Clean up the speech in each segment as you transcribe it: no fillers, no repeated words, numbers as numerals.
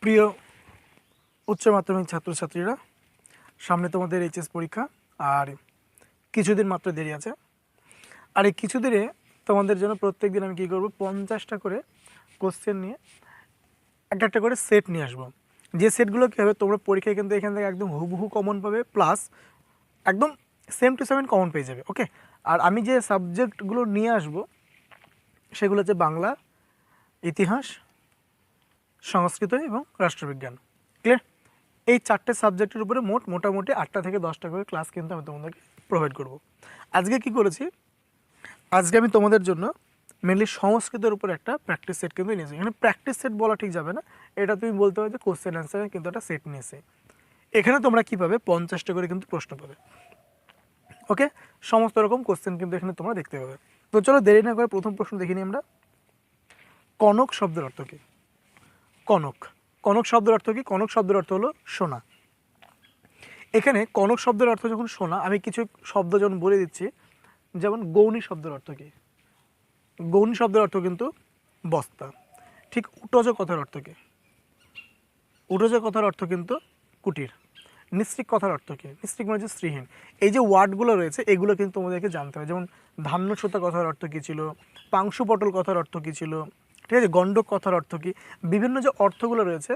প্রিয় উচ্চ মাধ্যমিক ছাত্রছাত্রীরা, সামনে তোমাদের এইচএস পরীক্ষা আর কিছুদিন মাত্র দেরি আছে। আর এই কিছুদিনে তোমাদের জন্য প্রত্যেক দিন আমি কী করবো, 50টা করে কোশ্চেন নিয়ে একটা করে সেট নিয়ে আসবো। যে সেটগুলো কী হবে, তোমরা পরীক্ষায় কিন্তু এখান থেকে একদম হুবহু কমন পাবে, প্লাস একদম সেম টু সেম কমন পেয়ে যাবে। ওকে, আর আমি যে সাবজেক্টগুলো নিয়ে আসবো সেগুলো হচ্ছে বাংলা, ইতিহাস, সংস্কৃত এবং রাষ্ট্রবিজ্ঞান। ক্লিয়ার? এই 4টে সাবজেক্টের উপরে মোটামুটি 8টা থেকে 10টা করে ক্লাস কিন্তু আমি তোমাদেরকে প্রোভাইড করব। আজকে কি করেছি, আজকে আমি তোমাদের জন্য মেনলি সংস্কৃতের উপর একটা প্র্যাকটিস সেট কিন্তু নিয়েছি। এখানে প্র্যাকটিস সেট বলা ঠিক যাবে না, এটা তুমি বলতে হবে যে কোশ্চেন অ্যান্সারের কিন্তু একটা সেট নিয়েছে। এখানে তোমরা কী পাবে, 50টা করে কিন্তু প্রশ্ন পাবে। ওকে, সমস্ত রকম কোশ্চেন কিন্তু এখানে তোমরা দেখতে পাবে। তো চলো দেরি না করে প্রথম প্রশ্ন দেখিনি আমরা। কনক শব্দের অর্থ কী? কনক, কনক শব্দের অর্থ কী? কনক শব্দের অর্থ হলো সোনা। এখানে কনক শব্দের অর্থ যখন সোনা, আমি কিছু শব্দ যখন বলে দিচ্ছি, যেমন গৌণী শব্দের অর্থ কী? গৌণী শব্দের অর্থ কিন্তু বস্তা। ঠিক উটজ কথার অর্থ কী? উটজ কথার অর্থ কিন্তু কুটির। নিস্ত্রিক কথার অর্থ কী? নিস্ত্রিক মানে হচ্ছে স্ত্রীহীন। এই যে ওয়ার্ডগুলো রয়েছে এগুলো কিন্তু তোমাদেরকে জানতে হবে। যেমন ধান্যচ্যুতা কথার অর্থ কী ছিল, পাংশুপটল কথার অর্থ কী ছিল, ঠিক আছে, গণ্ডক কথার অর্থ কী, বিভিন্ন যে অর্থগুলো রয়েছে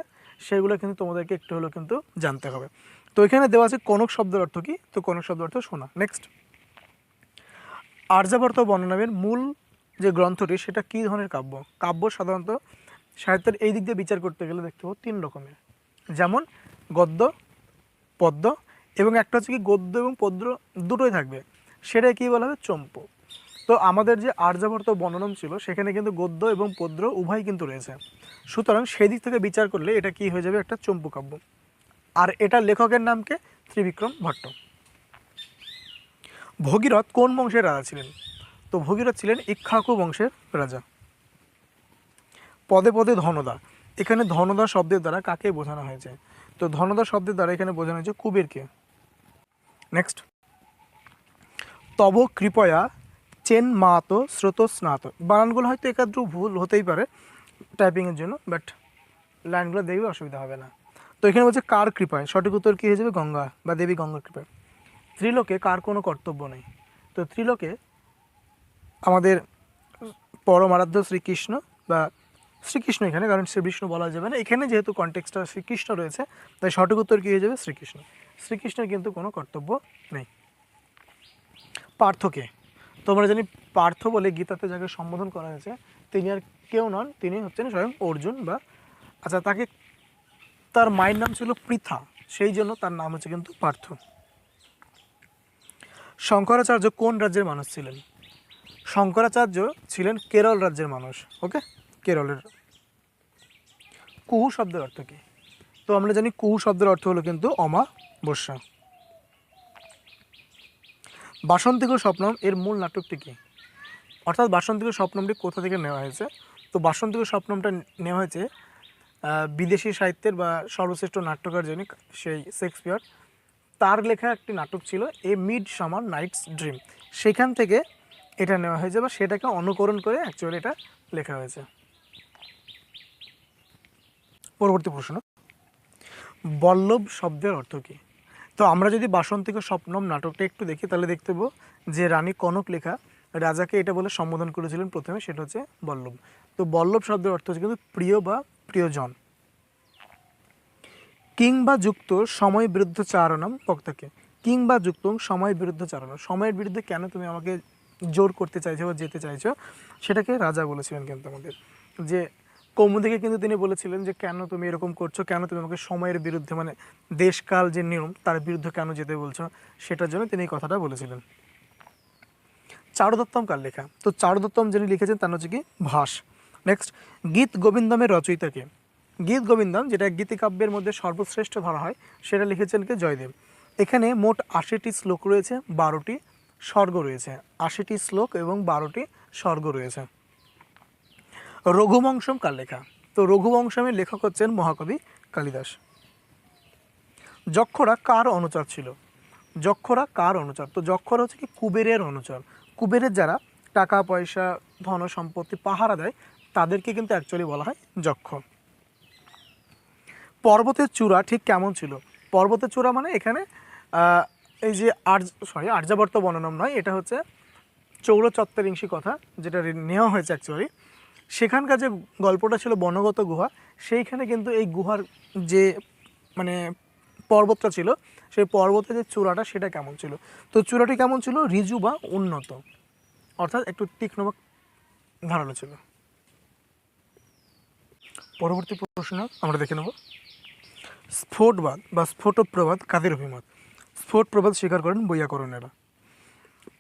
সেগুলো কিন্তু তোমাদেরকে একটু হলেও কিন্তু জানতে হবে। তো এখানে দেওয়া আছে কনক শব্দের অর্থ কী? তো কনক শব্দের অর্থ সোনা। নেক্সট, আর্যাবর্ত বর্ণনামের মূল যে গ্রন্থটি সেটা কী ধরনের কাব্য? কাব্য সাধারণত সাহিত্যের এই দিক দিয়ে বিচার করতে গেলে দেখতে পাবো 3 রকমের, যেমন গদ্য, পদ্য এবং একটা হচ্ছে কি গদ্য এবং পদ্য দুটোই থাকবে, সেটাই কী বলা হবে? চম্প। তো আমাদের যে আর্যাবর্ত বর্ণনাম ছিল সেখানে কিন্তু গদ্য এবং পদ্য উভয় কিন্তু রয়েছে, সুতরাং সেই দিক থেকে বিচার করলে এটা কি হয়ে যাবে? একটা চম্পু কাব্য। আর এটা লেখকের নাম কে? ত্রিবিক্রম ভট্ট। ভগীরথ কোন বংশের রাজা ছিলেন? তো ভগীরথ ছিলেন ইক্ষ্বাকু বংশের রাজা। পদে পদে ধনদা, এখানে ধনদা শব্দের দ্বারা কাকে বোঝানো হয়েছে? তো ধনদা শব্দের দ্বারা এখানে বোঝানো হয়েছে কুবেরকে। নেক্সট, তব কৃপয়া চেন মাত স্রোত স্নাত, বানানগুলো হয়তো একাদ্র ভুল হতেই পারে টাইপিংয়ের জন্য, বাট লাইনগুলো দেখবে অসুবিধা হবে না। তো এখানে বলছে কার কৃপায়, সঠিক উত্তর কী হয়ে যাবে? গঙ্গা বা দেবী গঙ্গার কৃপায়। ত্রিলোকে কার কোনো কর্তব্য নেই? তো ত্রিলোকে আমাদের পরম আরাধ্য শ্রীকৃষ্ণ বা শ্রীকৃষ্ণ এখানে, কারণ শ্রী বিষ্ণু বলা যাবে না এখানে, যেহেতু কনটেক্সটটা শ্রীকৃষ্ণ রয়েছে তাই সঠিক উত্তর কী হয়ে যাবে? শ্রীকৃষ্ণ। শ্রীকৃষ্ণের কিন্তু কোনো কর্তব্য নেই। পার্থকে, তোমরা জানি পার্থ বলে গীতাতে যাকে সম্বোধন করা হয়েছে তিনি আর কেউ নন, তিনি হচ্ছেন স্বয়ং অর্জুন, বা আচ্ছা তাকে, তার মায়ের নাম ছিল পৃথা, সেই জন্য তার নাম হচ্ছে কিন্তু পার্থ। শঙ্করাচার্য কোন রাজ্যের মানুষ ছিলেন? শঙ্করাচার্য ছিলেন কেরল রাজ্যের মানুষ। ওকে, কেরলের। কুহু শব্দের অর্থ কী? তো আমরা জানি কুহু শব্দের অর্থ হলো কিন্তু অমাবস্যা। বাসন্তিক স্বপ্নম এর মূল নাটকটি কী? অর্থাৎ বাসন্তিক স্বপ্নমটি কোথা থেকে নেওয়া হয়েছে? তো বাসন্তিক স্বপ্নমটা নেওয়া হয়েছে বিদেশি সাহিত্যের বা সর্বশ্রেষ্ঠ নাট্যকার যিনি, সেই শেক্সপিয়ার, তার লেখা একটি নাটক ছিল এ মিড সামার নাইটস ড্রিম, সেখান থেকে এটা নেওয়া হয়েছে বা সেটাকে অনুকরণ করে অ্যাকচুয়ালি এটা লেখা হয়েছে। পরবর্তী প্রশ্ন, বল্লভ শব্দের অর্থ কী? তো আমরা যদি বাসন্তিক স্বপ্নম নাটকটা একটু দেখি তাহলে দেখতে পাবো যে রানী কনক লেখা রাজাকে এটা বলে সম্বোধন করেছিলেন প্রথমে, সেটা হচ্ছে বল্লভ। তো বল্লভ শব্দের অর্থ হচ্ছে কিন্তু প্রিয় বা প্রিয়জন। কিংবা যুক্ত সময় বিরুদ্ধ চারণম বক্তাকে, কিংবা যুক্ত সময় বিরুদ্ধ চারণ, সময়ের বিরুদ্ধে কেন তুমি আমাকে জোর করতে চাইছো বা যেতে চাইছো, সেটাকে রাজা বলেছিলেন কিন্তু আমাদের, যে কৌমুদীকে কিন্তু তিনি বলেছিলেন যে কেন তুমি এরকম করছো, কেন তুমি আমাকে সময়ের বিরুদ্ধে, মানে দেশকাল যে নিয়ম তার বিরুদ্ধে কেন যেতে বলছো, সেটার জন্য তিনি এই কথাটা বলেছিলেন। চারুদত্তম কার লেখা? তো চারুদত্তম যিনি লিখেছেন তার হচ্ছে কি ভাস। নেক্সট, গীত গোবিন্দমের রচয়িতাকে? গীত গোবিন্দম, যেটা গীতিকাব্যের মধ্যে সর্বশ্রেষ্ঠ ধরা হয়, সেটা লিখেছেন কে? জয়দেব। এখানে মোট 80টি শ্লোক রয়েছে, 12টি স্বর্গ রয়েছে। 80টি শ্লোক এবং 12টি স্বর্গ রয়েছে। রঘুবংশম কার লেখা? তো রঘুবংশমের লেখক হচ্ছেন মহাকবি কালিদাস। যক্ষরা কার অনুচর ছিল? যক্ষরা কার অনুচর? তো যক্ষরা হচ্ছে কি কুবেরের অনুচর। কুবেরের যারা টাকা পয়সা ধন সম্পত্তি পাহারা দেয় তাদেরকে কিন্তু অ্যাকচুয়ালি বলা হয় যক্ষ। পর্বতের চূড়া ঠিক কেমন ছিল? পর্বতের চূড়া মানে এখানে এই যে আর্যাবর্ত বর্ণনম নয়, এটা হচ্ছে চৌরচত্বরিংশী কথা, যেটা নেওয়া হয়েছে অ্যাকচুয়ালি। সেখানকার যে গল্পটা ছিল বনগত গুহা, সেইখানে কিন্তু এই গুহার যে মানে পর্বতটা ছিল, সেই পর্বতের যে চূড়াটা সেটা কেমন ছিল? তো চূড়াটি কেমন ছিল? ঋজু বা উন্নত, অর্থাৎ একটু তীক্ষ্ণ বা ধারালো ছিল। পরবর্তী প্রশ্ন আমরা দেখে নেব, স্ফোটবাদ বা স্ফোটপ্রবাদ কাদের অভিমত? স্ফোট প্রবাদ স্বীকার করেন বৈয়াকরণেরা।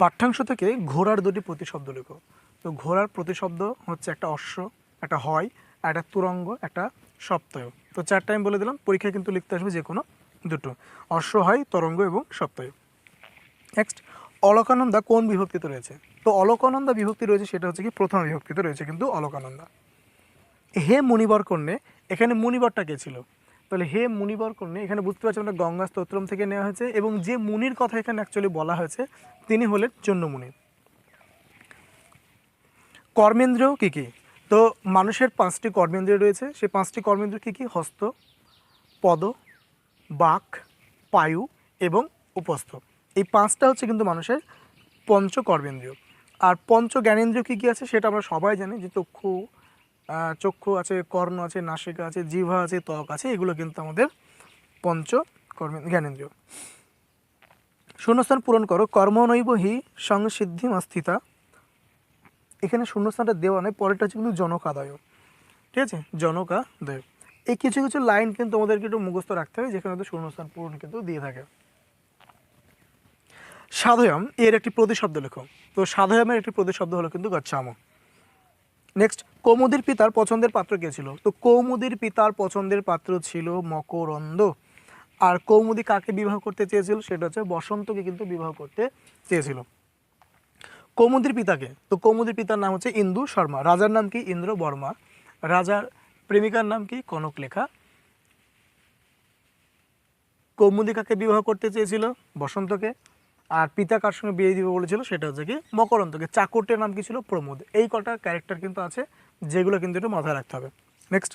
পাঠ্যাংশ থেকে ঘোড়ার দুটি প্রতিশব্দ লেখো। তো ঘোড়ার প্রতিশব্দ হচ্ছে একটা অশ্ব, একটা হয়, একটা তুরঙ্গ, একটা সপ্তাহ। তো চারটা আমি বলে দিলাম, পরীক্ষায় কিন্তু লিখতে আসবে যে কোনো দুটো, অশ্ব, হয়, তরঙ্গ এবং সপ্তাহ। নেক্সট, অলকানন্দা কোন বিভক্তিতে রয়েছে? তো অলকানন্দা বিভক্তি রয়েছে সেটা হচ্ছে কি প্রথম বিভক্তিতে রয়েছে কিন্তু অলকানন্দা। হে মুনিবর কন্যে, এখানে মুনিবরটা কে ছিল? তাহলে হে মুনিবর কন্যে এখানে বুঝতে পারছি আমরা গঙ্গা স্তোত্রম থেকে নেওয়া হয়েছে, এবং যে মুনির কথা এখানে অ্যাকচুয়ালি বলা হয়েছে তিনি হলেন জন্য মুনি। কর্মেন্দ্রিয় কী কী? তো মানুষের 5টি কর্মেন্দ্রিয় রয়েছে, সেই 5টি কর্মেন্দ্রিয় কী কী? হস্ত, পদ, বাক, পায়ু এবং উপস্থ। এই 5টা হচ্ছে কিন্তু মানুষের পঞ্চ কর্মেন্দ্রিয়। আর পঞ্চ জ্ঞানেন্দ্রিয় কী কী আছে সেটা আমরা সবাই জানি, যে চক্ষু আছে, কর্ণ আছে, নাসিকা আছে, জিহ্বা আছে, ত্বক আছে, এগুলো কিন্তু আমাদের পঞ্চ জ্ঞানেন্দ্রিয়। শূন্যস্থান পূরণ করো। কর্মনৈব হি সংসিদ্ধিম স্থিতা। এখানে শূন্যস্থানটা দেওয়া নয়, পরেরটা হচ্ছে কিন্তু জনকাদয়। ঠিক আছে, জনকাদয়। এই কিছু কিছু লাইন কিন্তু আমাদেরকে একটু মুখস্থ রাখতে হবে, যেখানে শূন্যস্থান পূরণ কিন্তু দিয়ে থাকে। সাধয়াম এর একটি প্রতিশব্দ লেখো। তো সাধয়ামের একটি প্রতিশব্দ হলো কিন্তু গচ্ছাম। নেক্সট, কৌমুদীর পিতার পছন্দের পাত্র কে ছিল? তো কৌমুদীর পিতার পছন্দের পাত্র ছিল মকরন্দ। আর কৌমুদী কাকে বিবাহ করতে চেয়েছিল? সেটা হচ্ছে বসন্তকে কিন্তু বিবাহ করতে চেয়েছিল। কৌমুদীর পিতাকে, তো কৌমুদীর পিতার নাম হচ্ছে ইন্দু শর্মা। রাজার নাম কি? ইন্দ্র বর্মা। রাজার প্রেমিকার নাম কি? কনকলেখা। কৌমুদী কাকে বিবাহ করতে চেয়েছিল? বসন্তকে। আর পিতা কার সঙ্গে বিয়ে দিবে বলেছিল? সেটা হচ্ছে কি মকরন্দকে। চাকরটির নাম কি ছিল? প্রমোদ। এই কটা ক্যারেক্টার কিন্তু আছে, যেগুলো কিন্তু একটু মাথায় রাখতে হবে। নেক্সট,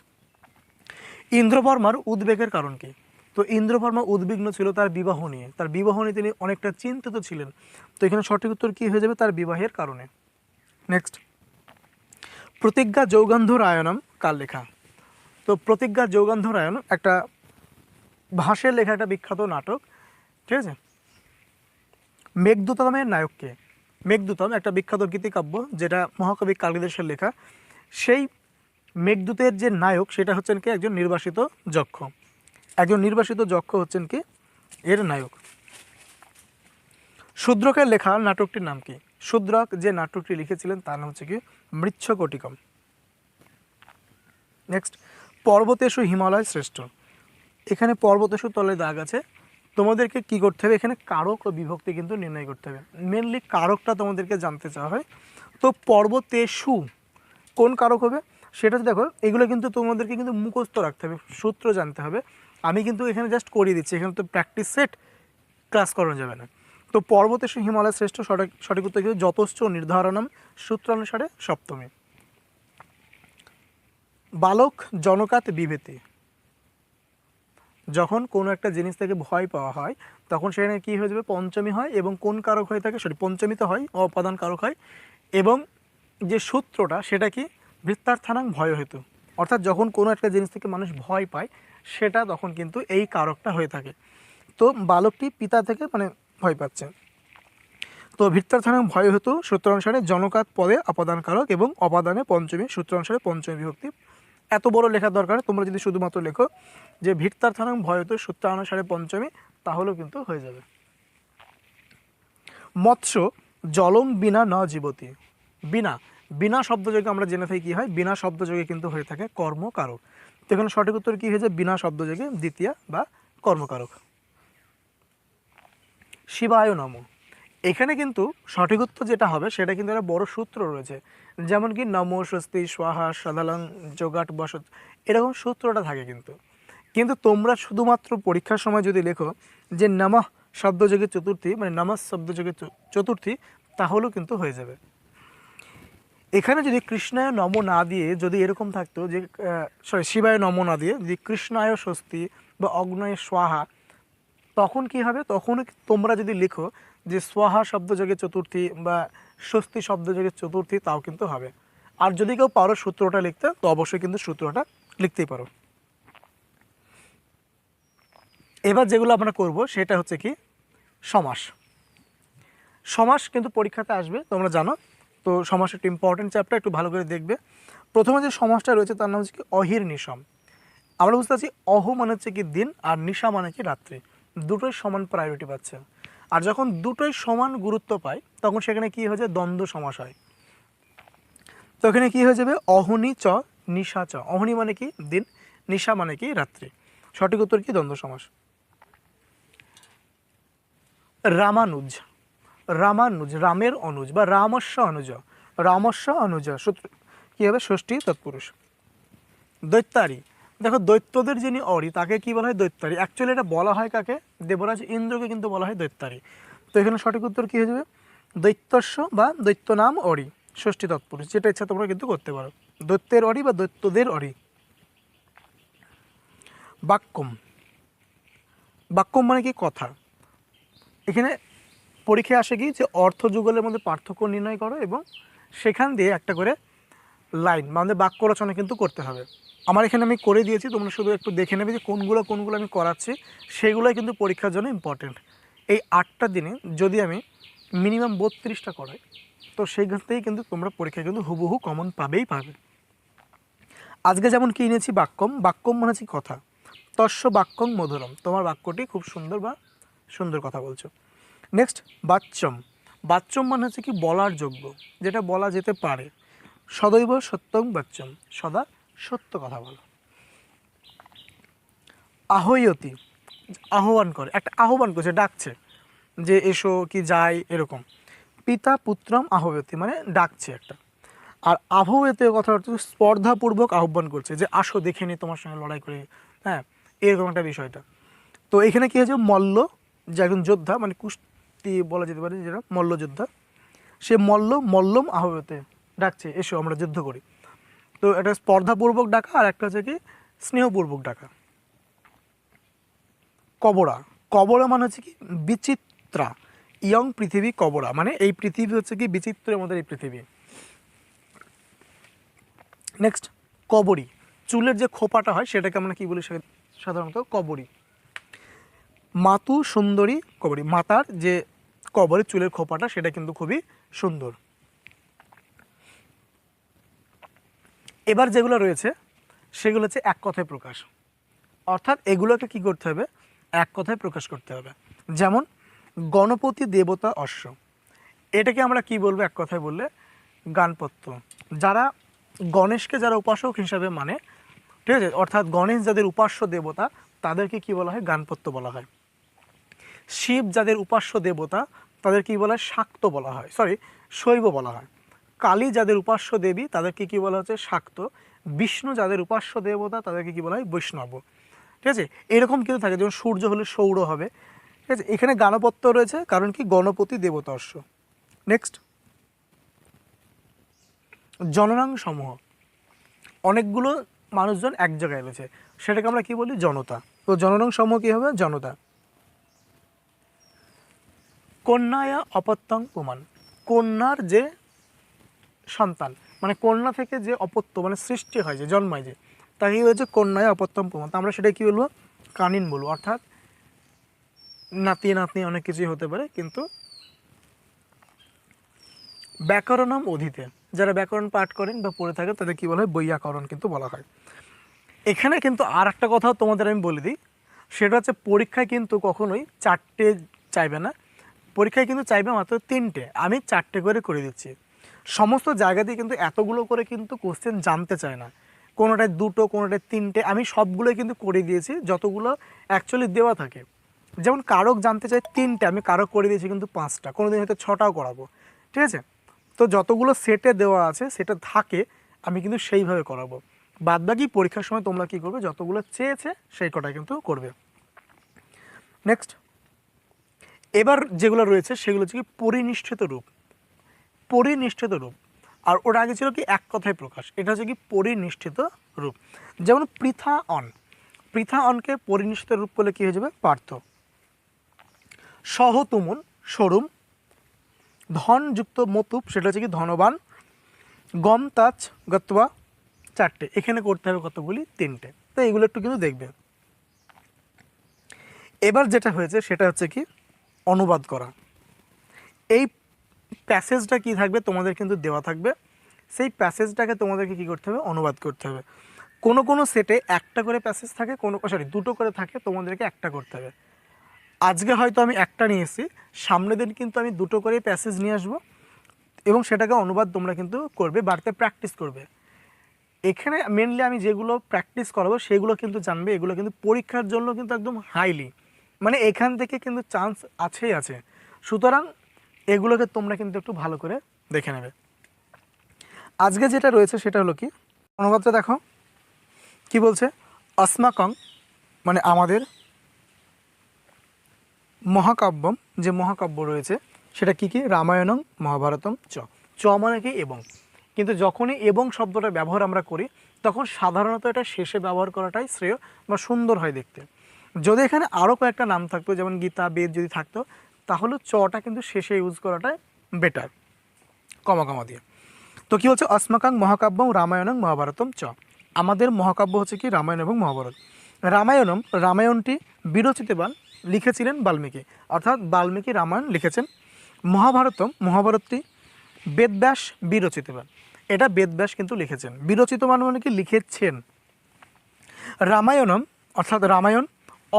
ইন্দ্রবর্মার উদ্বেগের কারণ কি? তো ইন্দ্রবর্মা উদ্বিগ্ন ছিল তার বিবাহ নিয়ে। তার বিবাহ নিয়ে তিনি অনেকটা চিন্তিত ছিলেন। তো এখানে সঠিক উত্তর কী হয়ে যাবে? তার বিবাহের কারণে। নেক্সট, প্রতিজ্ঞা যৌগন্ধরায়ণম কার লেখা? তো প্রতিজ্ঞা যৌগন্ধরায়ণ একটা ভাষের লেখা একটা বিখ্যাত নাটক। ঠিক আছে, মেঘদূতমের নায়ককে? মেঘদূতম একটা বিখ্যাত গীতিকাব্য, যেটা মহাকবি কালিদাসের লেখা। সেই মেঘদূতের যে নায়ক সেটা হচ্ছেন কি একজন নির্বাসিত যক্ষ। একজন নির্বাসিত যক্ষ হচ্ছেন কি এর নায়ক। শূদ্রকের লেখা নাটকটির নাম কি? শূদ্রক যে নাটকটি লিখেছিলেন তার নাম হচ্ছে কি মৃচ্ছকটিকম। নেক্সট, পর্বতেশু হিমালয় শ্রেষ্ঠ। এখানে পর্বতেশু তলে দাগ আছে, তোমাদেরকে কি করতে হবে? এখানে কারক ও বিভক্তি কিন্তু নির্ণয় করতে হবে। মেনলি কারকটা তোমাদেরকে জানতে চাওয়া হয়। তো পর্বতেশু কোন কারক হবে সেটা দেখো, এগুলো কিন্তু তোমাদেরকে কিন্তু মুখস্থ রাখতে হবে, সূত্র জানতে হবে। আমি কিন্তু এখানে জাস্ট করিয়ে দিচ্ছি, এখানে তো প্র্যাকটিস সেট, ক্লাস করানো যাবে না। তো পর্বতেশু হিমালয় শ্রেষ্ঠ সঠিক উত্তর কিন্তু যতশ্চ নির্ধারণম, সূত্রানুসারে সপ্তমী। বালক জনকাত বিভেতি। যখন কোনো একটা জিনিস থেকে ভয় পাওয়া হয় তখন সেখানে কী হয়ে যাবে? পঞ্চমী হয়, এবং কোন কারক হয়ে থাকে? পঞ্চমীতে হয়, অপাদান কারক হয়, এবং যে সূত্রটা সেটা কি? বৃত্তার্থানাং ভয় হেতু। অর্থাৎ যখন কোনো একটা জিনিস থেকে মানুষ ভয় পায় সেটা তখন কিন্তু এই কারকটা হয়ে থাকে। তো বালকটি পিতা থেকে ভয় পাচ্ছে। তো বৃত্তার্থানাং ভয় হেতু সূত্রানুসারে জনকাত পদে অপাদান কারক, এবং অপাদানে পঞ্চমী, সূত্রানুসারে পঞ্চমী বিভক্তি। এত বড় লেখার দরকার, তোমরা যদি শুধুমাত্র লেখো যে ভিত্তার্থানাং ভয়তো সূত্রানুসারে পঞ্চমী, তাহলেও কিন্তু হয়ে যাবে। মৎস্য জলং বিনা ন জীবতি। বিনা, বিনা শব্দযোগে আমরা জেনে থাকি কী হয়? বিনা শব্দযোগে কিন্তু হয়ে থাকে কর্মকারক। তো এখানে সঠিক উত্তর কী হয়েছে? বিনা শব্দযোগে দ্বিতীয়া বা কর্মকারক। শিবায় নম, এখানে কিন্তু সঠিক উত্তর যেটা হবে সেটা কিন্তু একটা বড় সূত্র রয়েছে, যেমন কি নমো স্বস্তি স্বাহা সদালং যোগাট বসত, এরকম সূত্রটা থাকে। কিন্তু তোমরা শুধুমাত্র পরীক্ষার সময় যদি লেখো যে নমঃ শব্দযোগে চতুর্থী, নমঃ শব্দযোগে চতুর্থী, তাহলেও কিন্তু হয়ে যাবে। এখানে যদি কৃষ্ণায় নম না দিয়ে যদি এরকম থাকতো যে শিবায় নম না দিয়ে যদি কৃষ্ণায় স্বস্তি বা অগ্নয় স্বাহা, তখন কি হবে, তখন তোমরা যদি লিখো যে স্বাহা শব্দযোগে চতুর্থী বা স্বস্তি শব্দযোগে চতুর্থী, তাও কিন্তু হবে। আর যদি কেউ পারো সূত্রটা লিখতে, তো অবশ্যই কিন্তু সূত্রটা লিখতেই পারো। এবার যেগুলো আমরা করব সেটা হচ্ছে কি সমাস। সমাস কিন্তু পরীক্ষাতে আসবে, তোমরা জানো। তো সমাস একটা ইম্পর্টেন্ট চ্যাপ্টার, একটু ভালো করে দেখবে। প্রথমে যে সমাসটা রয়েছে তার নাম হচ্ছে কি অহির নিশম। আমরা বুঝতে পারছি অহ মানে হচ্ছে কি দিন, আর নিশা মানে কি রাত্রি। দুটোই সমান প্রায়োরিটি পাচ্ছে। আর যখন দুটোই সমান গুরুত্ব পায় তখন সেখানে কি হয়ে যায়, দ্বন্দ্ব সমাস হয়। তো এখানে কি হয়ে যাবে, অহনি চ নিশা চ। অহনি মানে কি দিন, নিশা মানে কি রাত্রি। সঠিক উত্তর কি দ্বন্দ্ব সমাস। রামানুজ, রামানুজ রামের অনুজ বা রামস্য অনুজ, রামস্য অনুজ সূত্র কী হবে, ষষ্ঠী তৎপুরুষ। দৈত্যারী, দেখো দৈত্যদের যিনি অরি তাকে কি বলা হয়, দৈত্যারী। অ্যাকচুয়ালি এটা বলা হয় কাকে, দেবরাজ ইন্দ্রকে কিন্তু বলা হয় দৈত্যারী। তো এখানে সঠিক উত্তর কী হয়ে যাবে, দৈত্যস্য বা দৈত্য নাম অরি, ষষ্ঠী তৎপুরুষ। যেটা ইচ্ছা তোমরা কিন্তু করতে পারো, দৈত্যের অরি বা দৈত্যদের অরি। বাক্যম, বাক্যম মানে কি কথা। এখানে পরীক্ষায় আসে কি যে অর্থ যুগলের মধ্যে পার্থক্য নির্ণয় করো এবং সেখান দিয়ে একটা করে লাইন মানে বাক্য রচনা কিন্তু করতে হবে। আমার এখানে আমি করে দিয়েছি, তোমরা শুধু একটু দেখে নেবে যে কোনগুলো কোনগুলো আমি করাচ্ছি, সেগুলোই কিন্তু পরীক্ষার জন্য ইম্পর্টেন্ট। এই 8টা দিনে যদি আমি মিনিমাম 32টা করাই, তো সেইখান থেকেই কিন্তু তোমরা পরীক্ষায় কিন্তু হুবহু কমন পাবেই পাবে। আজকে যেমন কি নিয়েছি বাক্যম, বাক্যম মানে হচ্ছে কথা। তস্য বাক্যং মধুরম, তোমার বাক্যটি খুব সুন্দর বা সুন্দর কথা বলছো। নেক্সট বাচ্চম, বাচ্চম মানে হচ্ছে কি বলার যোগ্য, যেটা বলা যেতে পারে। সদৈব সত্যং বাচ্চম, সদা সত্য কথা বলো। আহয়তি, আহ্বান করে, একটা আহ্বান করছে, ডাকছে যে এসো কি যাই এরকম। পিতা পুত্রম আহ্বয়তি মানে ডাকছে একটা। আর আহ্বয়তি কথা হচ্ছে স্পর্ধাপূর্বক আহ্বান করছে যে আসো দেখে নি তোমার সঙ্গে লড়াই করে, হ্যাঁ এরকম একটা বিষয়টা। তো এখানে কী হয়েছে, মল্ল যে একজন যোদ্ধা মানে কুস্তি বলা যেতে পারে, যেটা মল্লযোদ্ধা, সে মল্লম আহ্বয়তে ডাকছে এসো আমরা যুদ্ধ করি। তো এটা স্পর্ধাপূর্বক ডাকা, আর একটা হচ্ছে কি স্নেহপূর্বক ডাকা। কবরা, কবরা মানে হচ্ছে কি বিচিত্রা, ইয়ং পৃথিবী কবরা মানে এই পৃথিবী হচ্ছে কি বিচিত্রের মধ্যে এই পৃথিবী। নেক্সট কবরী, চুলের যে খোপাটা হয় সেটাকে আমরা কি বলি সাধারণত, কবরী। মাতু সুন্দরী কবরী, মাতার যে কবরী চুলের খোপাটা সেটা কিন্তু খুবই সুন্দর। এবার যেগুলো রয়েছে সেগুলো হচ্ছে এক কথায় প্রকাশ, অর্থাৎ এগুলোকে কি করতে হবে, এক কথায় প্রকাশ করতে হবে। যেমন গণপতি দেবতা অশ্ব, এটাকে আমরা কি বলবো এক কথায় বললে, গানপত্য। যারা গণেশকে যারা উপাসক হিসাবে মানে, ঠিক আছে, অর্থাৎ গণেশ যাদের উপাস্য দেবতা তাদেরকে কি বলা হয়, গানপত্য বলা হয়। শিব যাদের উপাস্য দেবতা তাদের কি বলা হয়, শাক্ত বলা হয়, শৈব বলা হয়। কালী যাদের উপাস্য দেবী তাদেরকে কি বলা হচ্ছে, শাক্ত। বিষ্ণু যাদের উপাস্য দেবতা তাদেরকে কি বলা হয়, বৈষ্ণব। ঠিক আছে, এরকম কিন্তু থাকে, যেমন সূর্য হলে সৌর হবে। ঠিক আছে, এখানে গানপত্য রয়েছে কারণ কি গণপতি দেবতা অশ্ব। নেক্সট জননাং সমূহ, অনেকগুলো মানুষজন এক জায়গায় রয়েছে, সেটাকে আমরা কি বলি, জনতা। তো জননাং সমূহ কি হবে, জনতা। কন্যায়া অপত্যং পুমান, কন্যার যে সন্তান মানে কন্যা থেকে যে অপত্য মানে সৃষ্টি হয়, যে জন্মায়, যে তাকে হয়েছে কন্যায় অপত্যম পুমান। তো আমরা সেটা কি বলবো, কানিন বলবো, অর্থাৎ নাতি নাতনি অনেক কিছুই হতে পারে। কিন্তু ব্যাকরণম অধীতে, যারা ব্যাকরণ পাঠ করেন বা পড়ে থাকেন তাদের কী বলা হয়, বৈয়াকরণ কিন্তু বলা হয়। এখানে কিন্তু আর একটা কথাও তোমাদের আমি বলে দিই, সেটা হচ্ছে পরীক্ষায় কিন্তু কখনোই 4টে চাইবে না, পরীক্ষায় কিন্তু চাইবে মাত্র 3টে। আমি 4টে করে দিচ্ছি। সমস্ত জায়গাতেই কিন্তু এতগুলো করে কিন্তু কোশ্চেন জানতে চায় না, কোনোটায় 2টো কোনোটায় 3টে, আমি সবগুলোই কিন্তু করে দিয়েছি যতগুলো অ্যাকচুয়ালি দেওয়া থাকে। যেমন কারক জানতে চাই 3টে, আমি কারক করে দিয়েছি কিন্তু 5টা, কোনো দিন হয়তো 6টাও করাবো। ঠিক আছে, তো যতগুলো সেটে দেওয়া আছে সেটা থাকে আমি কিন্তু সেইভাবে করাবো। বাদবাকি পরীক্ষার সময় তোমরা কী করবে, যতগুলো চেয়েছে সেই কটাই কিন্তু করবে। নেক্সট এবার যেগুলো রয়েছে সেগুলো হচ্ছে কি পরিনিষ্ঠিত রূপ। পরিনিষ্ঠিত রূপ আর ওটা আগে ছিল কি এক কথায় প্রকাশ, এটা হচ্ছে কি পরিনিষ্ঠিত রূপ। যেমন পৃথা অন, পৃথা অনকে পরিনিষ্ঠিত রূপ করলে কী হয়ে যাবে পার্থ। সহ তুমুন সরুম, ধনযুক্ত মতুপ সেটা হচ্ছে কি ধনবান, গম তাজ গত্বা 4টে, এখানে করতে হবে কতগুলি 3টে, তো এগুলো একটু কিন্তু দেখবে। এবার যেটা হয়েছে সেটা হচ্ছে কি অনুবাদ করা। এই প্যাসেজটা কি থাকবে তোমাদের কিন্তু দেওয়া থাকবে, সেই প্যাসেজটাকে তোমাদেরকে কী করতে হবে অনুবাদ করতে হবে। কোনো কোনো সেটে একটা করে প্যাসেজ থাকে, কোনো দুটো করে থাকে, তোমাদেরকে একটা করতে হবে। আজকে হয়তো আমি একটা নিয়ে এসেছি, সামনের দিন কিন্তু আমি দুটো করে প্যাসেজ নিয়ে আসবো এবং সেটাকে অনুবাদ তোমরা কিন্তু করবে, বাড়িতে প্র্যাকটিস করবে। এখানে মেনলি আমি যেগুলো প্র্যাকটিস করাবো সেগুলো কিন্তু জানবে, এগুলো কিন্তু পরীক্ষার জন্য কিন্তু একদম হাইলি, মানে এখান থেকে কিন্তু চান্স আছেই আছে। সুতরাং এগুলোকে তোমরা কিন্তু একটু ভালো করে দেখে নেবে। আজকে যেটা রয়েছে সেটা হলো কি অনুবাদটা দেখো কি বলছে, अस्माकं মানে আমাদের, মহাকাব্যম যে মহাকাব্য রয়েছে সেটা কি কি, রামায়ণং মহাভারতম চ, চ মানে কি এবং, কিন্তু যখনই এবং শব্দটা ব্যবহার আমরা করি তখন সাধারণত এটা শেষে ব্যবহার করাটাই শ্রেয় বা সুন্দর হয় দেখতে। যদি এখানে আরও কয়েকটা নাম থাকতো যেমন গীতা বেদ যদি থাকতো তাহলে চটা কিন্তু শেষে ইউজ করাটাই বেটার, কমা কমা দিয়ে। তো কী হচ্ছে, अस्माकं মহাকাব্যম রামায়ণং মহাভারতম চ, আমাদের মহাকাব্য হচ্ছে কি রামায়ণ এবং মহাভারত। রামায়ণম, রামায়ণটি বিরচিতবান লিখেছিলেন বাল্মীকি, অর্থাৎ বাল্মীকি রামায়ণ লিখেছেন। মহাভারতম, মহাভারতটি বেদব্যাস বিরচিতবান, এটা বেদব্যাস কিন্তু লিখেছেন। বিরচিতবান মানে কি লিখেছেন। রামায়ণম অর্থাৎ রামায়ণ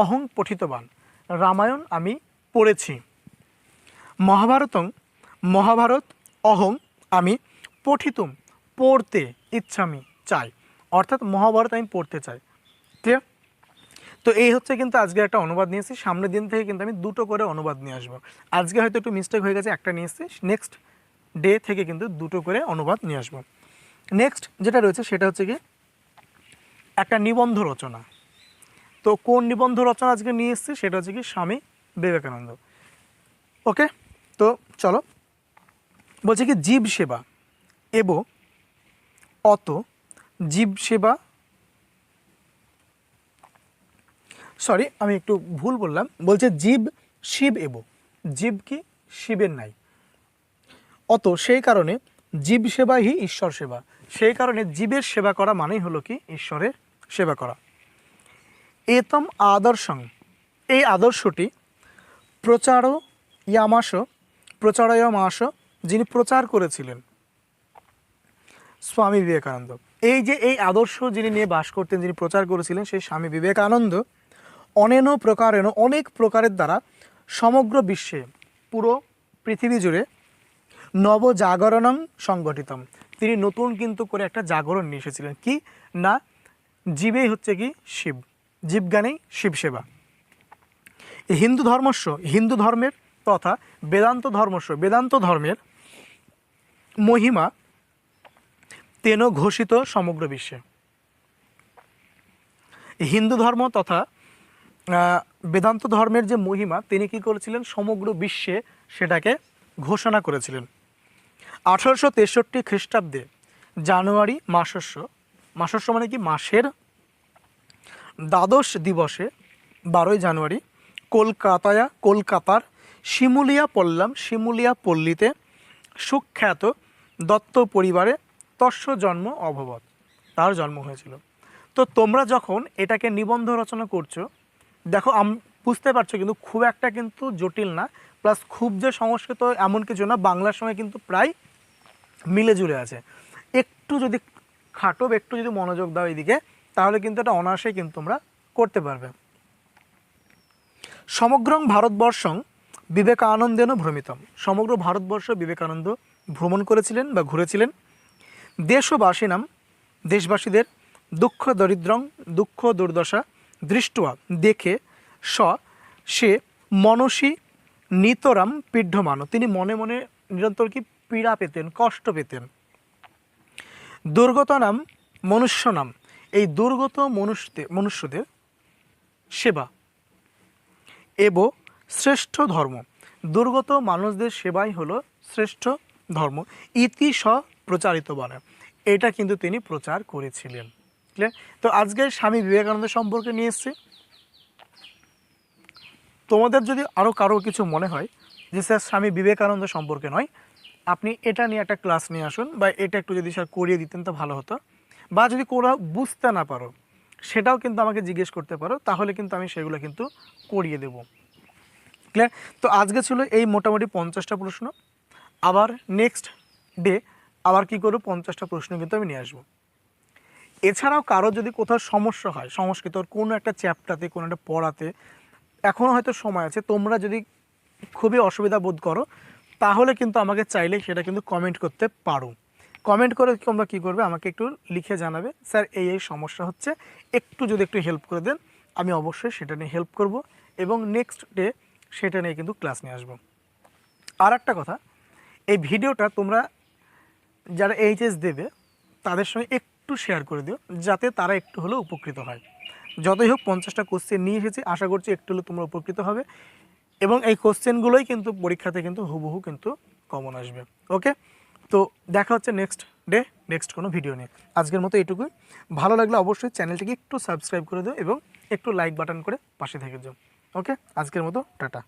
অহং পঠিতবান, রামায়ণ আমি পড়েছি। মহাভারতং, মহাভারত অহং আমি পঠিতুম পড়তে ইচ্ছামি চাই, অর্থাৎ মহাভারত আমি পড়তে চাই। ক্লিয়ার? তো এই হচ্ছে কিন্তু আজকে একটা অনুবাদ নিয়েছি, সামনের দিন থেকে কিন্তু আমি দুটো করে অনুবাদ নিয়ে আসবো। আজকে হয়তো একটু মিস্টেক হয়ে গেছে, একটা নিয়ে এসেছি, নেক্সট ডে থেকে কিন্তু দুটো করে অনুবাদ নিয়ে আসবো। নেক্সট যেটা রয়েছে সেটা হচ্ছে কি একটা নিবন্ধ রচনা। তো কোন নিবন্ধ রচনা আজকে নিয়ে এসেছি সেটা হচ্ছে কি স্বামী বিবেকানন্দ। ওকে, তো চলো বলছে কি জীব সেবা এব অত, জীব সেবা, সরি আমি একটু ভুল বললাম, বলছে জীব শিব এব, জীব কি শিবের নাই, অত সেই কারণে জীব সেবা হি ঈশ্বর সেবা, সেই কারণে জীবের সেবা করা মানেই হলো কি ঈশ্বরের সেবা করা। এতম আদর্শং, এই আদর্শটি প্রচারয়মাস যিনি প্রচার করেছিলেন স্বামী বিবেকানন্দ। এই যে এই আদর্শ যিনি নিয়ে বাস করতেন, যিনি প্রচার করেছিলেন সেই স্বামী বিবেকানন্দ, অনেন প্রকারেণ অনেক প্রকারের দ্বারা সমগ্র বিশ্বে পুরো পৃথিবী জুড়ে নবজাগরণং সংগঠিতম, তিনি নতুন কিন্তু করে একটা জাগরণ নিয়ে এসেছিলেন। কি না, জীবেই হচ্ছে কি শিব, জীবজ্ঞানেই শিব সেবা। হিন্দু ধর্মস্য, হিন্দু ধর্মের তথা বেদান্ত ধর্মস্য, বেদান্ত ধর্মের মহিমা তেন ঘোষিত সমগ্র বিশ্বে। হিন্দু ধর্ম তথা বেদান্ত ধর্মের যে মহিমা তিনি কী করেছিলেন সমগ্র বিশ্বে সেটাকে ঘোষণা করেছিলেন। 1863 খ্রিস্টাব্দে জানুয়ারি মাসস্য, মাসস্য মানে কি মাসের দ্বাদশ দিবসে 12ই জানুয়ারি কলকাতার শিমুলিয়া পল্লীতে সুখ্যাত দত্ত পরিবারে তস্য জন্ম অভবৎ, তার জন্ম হয়েছিল। তো তোমরা যখন এটাকে নিবন্ধ রচনা করছো দেখো বুঝতে পারছো কিন্তু খুব একটা কিন্তু জটিল না, প্লাস খুব যে সংস্কৃত এমন কিছু না, বাংলার সঙ্গে কিন্তু প্রায় মিলে জুলে আছে। একটু যদি খাটো, একটু যদি মনোযোগ দাও এদিকে তাহলে কিন্তু এটা অনায়াসেই কিন্তু তোমরা করতে পারবে। সমগ্র ভারতবর্ষং বিবেকানন্দেন ভ্রমিতম, সমগ্র ভারতবর্ষ বিবেকানন্দ ভ্রমণ করেছিলেন বা ঘুরেছিলেন। দেশবাসীনাম, দেশবাসীদের দুঃখ দরিদ্রং, দুঃখ দুর্দশা দৃষ্টুয়া দেখে সে মনসী নিতরাম পীড্যমান, তিনি মনে মনে নিরন্তর কি পীড়া পেতেন, কষ্ট পেতেন। দুর্গত নাম মনুষ্য নাম, এই দুর্গত মনুষ্যদের সেবা এব শ্রেষ্ঠ ধর্ম, দুর্গত মানুষদের সেবাই হলো শ্রেষ্ঠ ধর্ম। ইতি স প্রচারিত বাণী, এটা কিন্তু তিনি প্রচার করেছিলেন। ক্লিয়ার? তো আজকে স্বামী বিবেকানন্দ সম্পর্কে নিয়ে এসেছি। তোমাদের যদি আরও কারো কিছু মনে হয় যে স্যার স্বামী বিবেকানন্দ সম্পর্কে নয়, আপনি এটা নিয়ে একটা ক্লাস নিয়ে আসুন, বা এটা একটু যদি স্যার করিয়ে দিতেন তো ভালো হতো, বা যদি কোথাও বুঝতে না পারো সেটাও কিন্তু আমাকে জিজ্ঞেস করতে পারো, তাহলে কিন্তু আমি সেগুলো কিন্তু করিয়ে দেব। ক্লিয়ার? তো আজকে ছিল এই মোটামুটি 50টা প্রশ্ন। আবার নেক্সট ডে আবার কী করবো, 50টা প্রশ্ন কিন্তু আমি নিয়ে আসবো। এছাড়াও কারো যদি কোথাও সমস্যা হয় সংস্কৃতর কোনো একটা চ্যাপ্টারে, কোনো একটা পড়াতে এখনও হয়তো সময় আছে, তোমরা যদি খুবই অসুবিধা বোধ করো তাহলে কিন্তু আমাকে চাইলে সেটা কিন্তু কমেন্ট করতে পারো। কমেন্ট করে তোমরা কী করবে, আমাকে একটু লিখে জানাবে স্যার এই সমস্যা হচ্ছে, যদি একটু হেল্প করে দেন, আমি অবশ্যই সেটা নিয়ে হেল্প করব এবং নেক্সট ডে সেটা নিয়ে কিন্তু ক্লাস নিয়ে আসবো। আর একটা কথা, এই ভিডিওটা তোমরা যারা এইচএস দেবে তাদের সঙ্গে একটু শেয়ার করে দিও, যাতে তারা একটু হলেও উপকৃত হয়। যতই হোক 50টা কোশ্চেন নিয়ে এসেছি, আশা করছি একটু হলেও তোমরা উপকৃত হবে, এবং এই কোশ্চেনগুলোই কিন্তু পরীক্ষাতে কিন্তু হুবহু কিন্তু কমন আসবে। ওকে, তো দেখা হচ্ছে নেক্সট ডে নেক্সট কোনো ভিডিও নিয়ে। আজকের মতো এটুকুই। ভালো লাগলে অবশ্যই চ্যানেলটিকে একটু সাবস্ক্রাইব করে দিও এবং একটু লাইক বাটন করে পাশে থেকে যাও। ওকে, আজকের মতো টাটা।